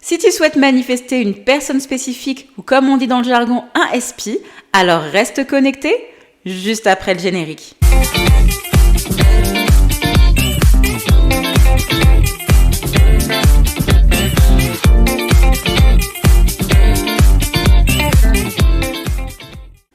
Si tu souhaites manifester une personne spécifique ou comme on dit dans le jargon, un SP, alors reste connecté juste après le générique.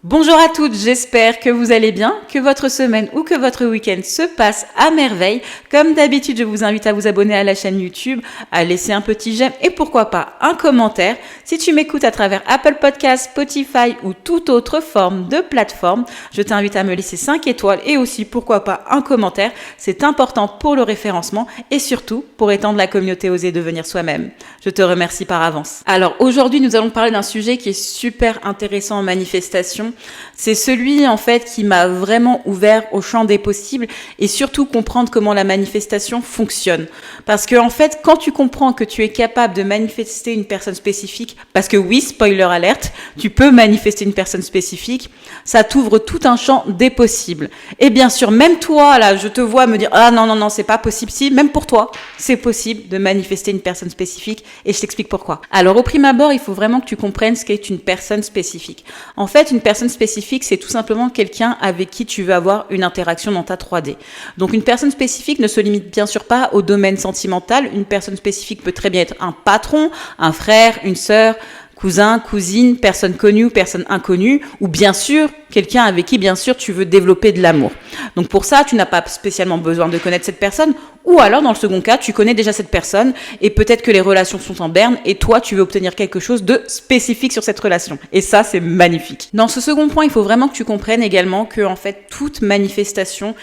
Bonjour à toutes, j'espère que vous allez bien, que votre semaine ou que votre week-end se passe à merveille. Comme d'habitude, je vous invite à vous abonner à la chaîne YouTube, à laisser un petit j'aime et pourquoi pas un commentaire. Si tu m'écoutes à travers Apple Podcasts, Spotify ou toute autre forme de plateforme, je t'invite à me laisser 5 étoiles et aussi pourquoi pas un commentaire. C'est important pour le référencement et surtout pour étendre la communauté Oser devenir soi-même. Je te remercie par avance. Alors aujourd'hui, nous allons parler d'un sujet qui est super intéressant en manifestation. C'est celui en fait qui m'a vraiment ouvert au champ des possibles et surtout comprendre comment la manifestation fonctionne. Parce que en fait, quand tu comprends que tu es capable de manifester une personne spécifique, parce que oui, spoiler alerte, tu peux manifester une personne spécifique, ça t'ouvre tout un champ des possibles. Et bien sûr, même toi, là, je te vois me dire « Ah non, c'est pas possible. » Si, même pour toi, c'est possible de manifester une personne spécifique et je t'explique pourquoi. Alors, au prime abord, il faut vraiment que tu comprennes ce qu'est une personne spécifique. En fait, une personne spécifique, c'est tout simplement quelqu'un avec qui tu veux avoir une interaction dans ta 3D. Donc, une personne spécifique ne se limite bien sûr pas au domaine sentimental. Une personne spécifique peut très bien être un patron, un frère, une sœur, cousin, cousine, personne connue ou personne inconnue, ou bien sûr, quelqu'un avec qui, bien sûr, tu veux développer de l'amour. Donc pour ça, tu n'as pas spécialement besoin de connaître cette personne, ou alors, dans le second cas, tu connais déjà cette personne, et peut-être que les relations sont en berne, et toi, tu veux obtenir quelque chose de spécifique sur cette relation. Et ça, c'est magnifique. Dans ce second point, il faut vraiment que tu comprennes également que, en fait, toute manifestation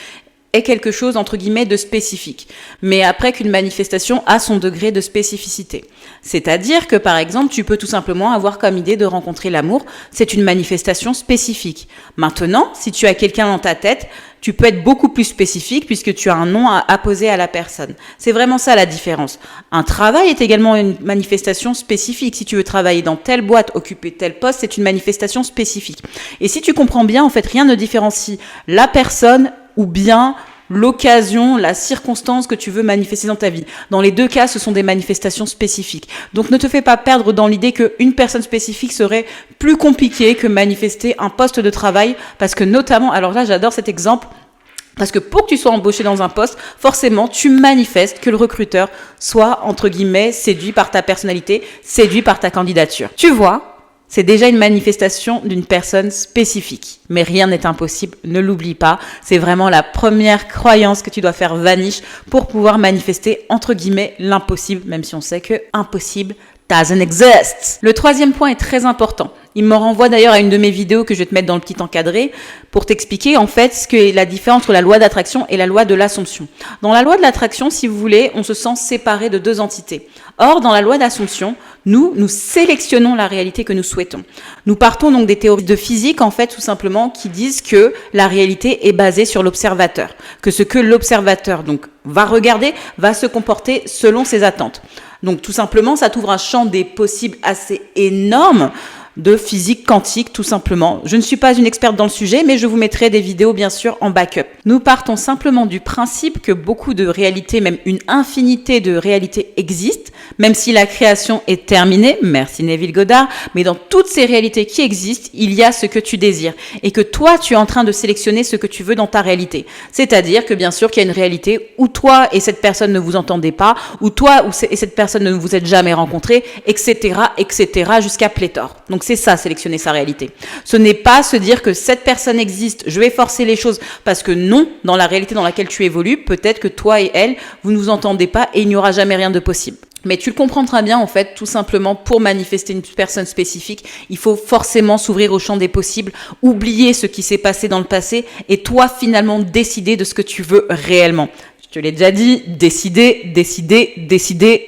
est quelque chose, entre guillemets, de spécifique. Mais après qu'une manifestation a son degré de spécificité. C'est-à-dire que, par exemple, tu peux tout simplement avoir comme idée de rencontrer l'amour. C'est une manifestation spécifique. Maintenant, si tu as quelqu'un dans ta tête, tu peux être beaucoup plus spécifique puisque tu as un nom à apposer à la personne. C'est vraiment ça la différence. Un travail est également une manifestation spécifique. Si tu veux travailler dans telle boîte, occuper tel poste, c'est une manifestation spécifique. Et si tu comprends bien, en fait, rien ne différencie la personne ou bien l'occasion, la circonstance que tu veux manifester dans ta vie. Dans les deux cas, ce sont des manifestations spécifiques. Donc ne te fais pas perdre dans l'idée qu'une personne spécifique serait plus compliquée que manifester un poste de travail, parce que notamment, alors là j'adore cet exemple, parce que pour que tu sois embauché dans un poste, forcément, tu manifestes que le recruteur soit, entre guillemets, séduit par ta personnalité, séduit par ta candidature. Tu vois ? C'est déjà une manifestation d'une personne spécifique. Mais rien n'est impossible, ne l'oublie pas. C'est vraiment la première croyance que tu dois faire vanish pour pouvoir manifester, entre guillemets, l'impossible, même si on sait que impossible doesn't exist. Le troisième point est très important. Il me renvoie d'ailleurs à une de mes vidéos que je vais te mettre dans le petit encadré pour t'expliquer en fait ce qu'est la différence entre la loi d'attraction et la loi de l'assomption. Dans la loi de l'attraction, si vous voulez, on se sent séparé de deux entités. Or, dans la loi d'assomption, nous sélectionnons la réalité que nous souhaitons. Nous partons donc des théories de physique, en fait, tout simplement, qui disent que la réalité est basée sur l'observateur. Que ce que l'observateur, donc, va regarder, va se comporter selon ses attentes. Donc, tout simplement, ça t'ouvre un champ des possibles assez énorme de physique quantique, tout simplement. Je ne suis pas une experte dans le sujet, mais je vous mettrai des vidéos, bien sûr, en backup. Nous partons simplement du principe que beaucoup de réalités, même une infinité de réalités existent, même si la création est terminée, merci Neville Goddard, mais dans toutes ces réalités qui existent, il y a ce que tu désires. Et que toi, tu es en train de sélectionner ce que tu veux dans ta réalité. C'est-à-dire que, bien sûr, qu'il y a une réalité où toi et cette personne ne vous entendez pas, où toi et cette personne ne vous êtes jamais rencontrés, etc., jusqu'à pléthore. Donc, c'est ça, sélectionner sa réalité. Ce n'est pas se dire que cette personne existe, je vais forcer les choses, parce que non, dans la réalité dans laquelle tu évolues, peut-être que toi et elle, vous ne vous entendez pas et il n'y aura jamais rien de possible. Mais tu le comprendras bien, en fait, tout simplement, pour manifester une personne spécifique, il faut forcément s'ouvrir au champ des possibles, oublier ce qui s'est passé dans le passé et toi, finalement, décider de ce que tu veux réellement. Je te l'ai déjà dit, décider,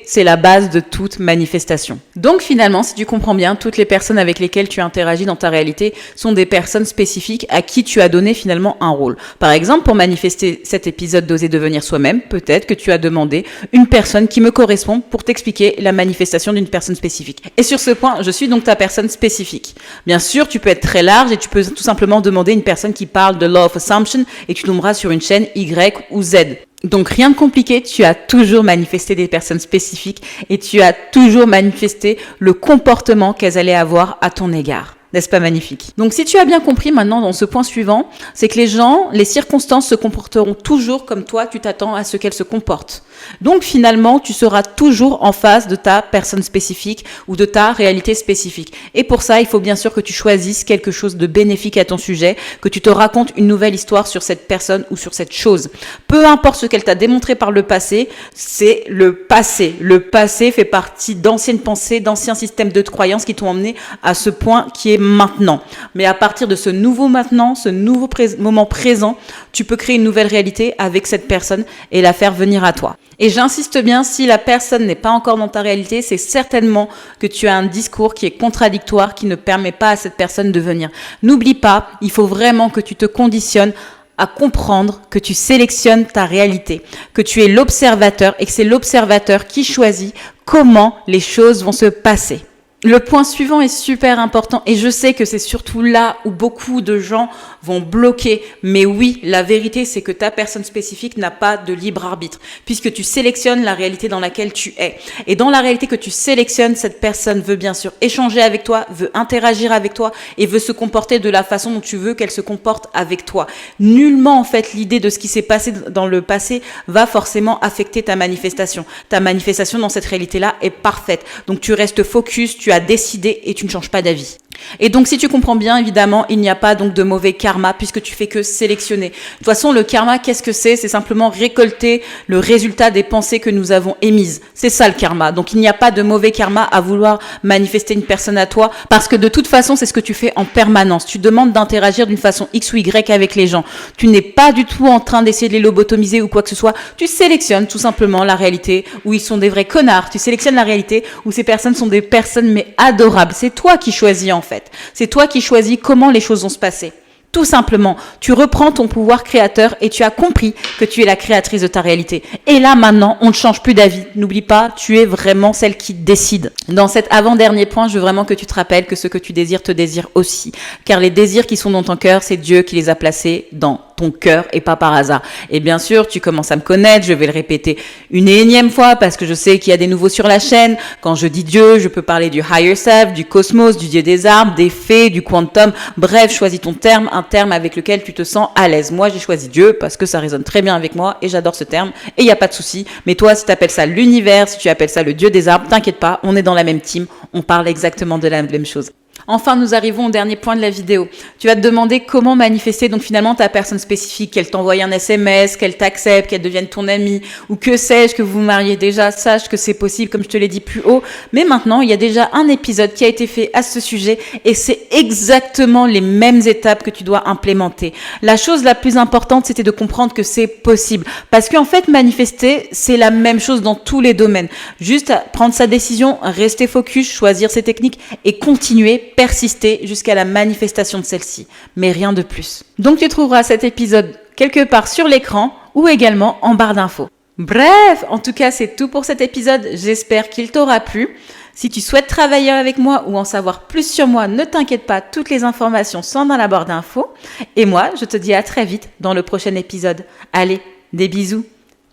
c'est la base de toute manifestation. Donc finalement, si tu comprends bien, toutes les personnes avec lesquelles tu interagis dans ta réalité sont des personnes spécifiques à qui tu as donné finalement un rôle. Par exemple, pour manifester cet épisode d'Oser devenir soi-même, peut-être que tu as demandé une personne qui me correspond pour t'expliquer la manifestation d'une personne spécifique. Et sur ce point, je suis donc ta personne spécifique. Bien sûr, tu peux être très large et tu peux tout simplement demander une personne qui parle de Law of Assumption et tu tomberas sur une chaîne Y ou Z. Donc rien de compliqué, tu as toujours manifesté des personnes spécifiques et tu as toujours manifesté le comportement qu'elles allaient avoir à ton égard. N'est-ce pas magnifique? Donc si tu as bien compris maintenant dans ce point suivant, c'est que les gens, les circonstances se comporteront toujours comme toi, tu t'attends à ce qu'elles se comportent. Donc finalement, tu seras toujours en face de ta personne spécifique ou de ta réalité spécifique. Et pour ça, il faut bien sûr que tu choisisses quelque chose de bénéfique à ton sujet, que tu te racontes une nouvelle histoire sur cette personne ou sur cette chose. Peu importe ce qu'elle t'a démontré par le passé, c'est le passé. Le passé fait partie d'anciennes pensées, d'anciens systèmes de croyances qui t'ont emmené à ce point qui est maintenant. Mais à partir de ce nouveau maintenant, ce nouveau moment présent, tu peux créer une nouvelle réalité avec cette personne et la faire venir à toi. Et j'insiste bien, si la personne n'est pas encore dans ta réalité, c'est certainement que tu as un discours qui est contradictoire, qui ne permet pas à cette personne de venir. N'oublie pas, il faut vraiment que tu te conditionnes à comprendre que tu sélectionnes ta réalité, que tu es l'observateur et que c'est l'observateur qui choisit comment les choses vont se passer. Le point suivant est super important et je sais que c'est surtout là où beaucoup de gens vont bloquer. Mais oui, la vérité, c'est que ta personne spécifique n'a pas de libre arbitre puisque tu sélectionnes la réalité dans laquelle tu es. Et dans la réalité que tu sélectionnes, cette personne veut bien sûr échanger avec toi, veut interagir avec toi et veut se comporter de la façon dont tu veux qu'elle se comporte avec toi. Nullement, en fait, l'idée de ce qui s'est passé dans le passé va forcément affecter ta manifestation. Ta manifestation dans cette réalité-là est parfaite. Donc tu restes focus, tu as décidé et tu ne changes pas d'avis. Et donc, si tu comprends bien, évidemment, il n'y a pas donc de mauvais karma puisque tu fais que sélectionner. De toute façon, le karma, qu'est-ce que c'est? C'est simplement récolter le résultat des pensées que nous avons émises. C'est ça le karma. Donc, il n'y a pas de mauvais karma à vouloir manifester une personne à toi parce que de toute façon, c'est ce que tu fais en permanence. Tu demandes d'interagir d'une façon X ou Y avec les gens. Tu n'es pas du tout en train d'essayer de les lobotomiser ou quoi que ce soit. Tu sélectionnes tout simplement la réalité où ils sont des vrais connards. Tu sélectionnes la réalité où ces personnes sont des personnes mais adorables. C'est toi qui choisis en fait. C'est toi qui choisis comment les choses vont se passer. Tout simplement, tu reprends ton pouvoir créateur et tu as compris que tu es la créatrice de ta réalité. Et là, maintenant, on ne change plus d'avis. N'oublie pas, tu es vraiment celle qui décide. Dans cet avant-dernier point, je veux vraiment que tu te rappelles que ce que tu désires te désire aussi. Car les désirs qui sont dans ton cœur, c'est Dieu qui les a placés dans ton cœur et pas par hasard. Et bien sûr, tu commences à me connaître, je vais le répéter une énième fois parce que je sais qu'il y a des nouveaux sur la chaîne. Quand je dis Dieu, je peux parler du higher self, du cosmos, du Dieu des arbres, des fées, du quantum. Bref, choisis ton terme, un terme avec lequel tu te sens à l'aise. Moi, j'ai choisi Dieu parce que ça résonne très bien avec moi et j'adore ce terme et il n'y a pas de souci. Mais toi, si tu appelles ça l'univers, si tu appelles ça le Dieu des arbres, t'inquiète pas, on est dans la même team, on parle exactement de la même chose. Enfin, nous arrivons au dernier point de la vidéo. Tu vas te demander comment manifester donc finalement ta personne spécifique, qu'elle t'envoie un SMS, qu'elle t'accepte, qu'elle devienne ton amie, ou que sais-je, que vous vous mariez déjà. Sache que c'est possible, comme je te l'ai dit plus haut. Mais maintenant, il y a déjà un épisode qui a été fait à ce sujet et c'est exactement les mêmes étapes que tu dois implémenter. La chose la plus importante, c'était de comprendre que c'est possible. Parce qu'en fait, manifester, c'est la même chose dans tous les domaines. Juste prendre sa décision, rester focus, choisir ses techniques et continuer, persister jusqu'à la manifestation de celle-ci, mais rien de plus. Donc tu trouveras cet épisode quelque part sur l'écran ou également en barre d'infos. Bref, en tout cas c'est tout pour cet épisode, j'espère qu'il t'aura plu. Si tu souhaites travailler avec moi ou en savoir plus sur moi, ne t'inquiète pas, toutes les informations sont dans la barre d'infos. Et moi, je te dis à très vite dans le prochain épisode. Allez, des bisous.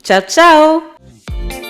Ciao, ciao!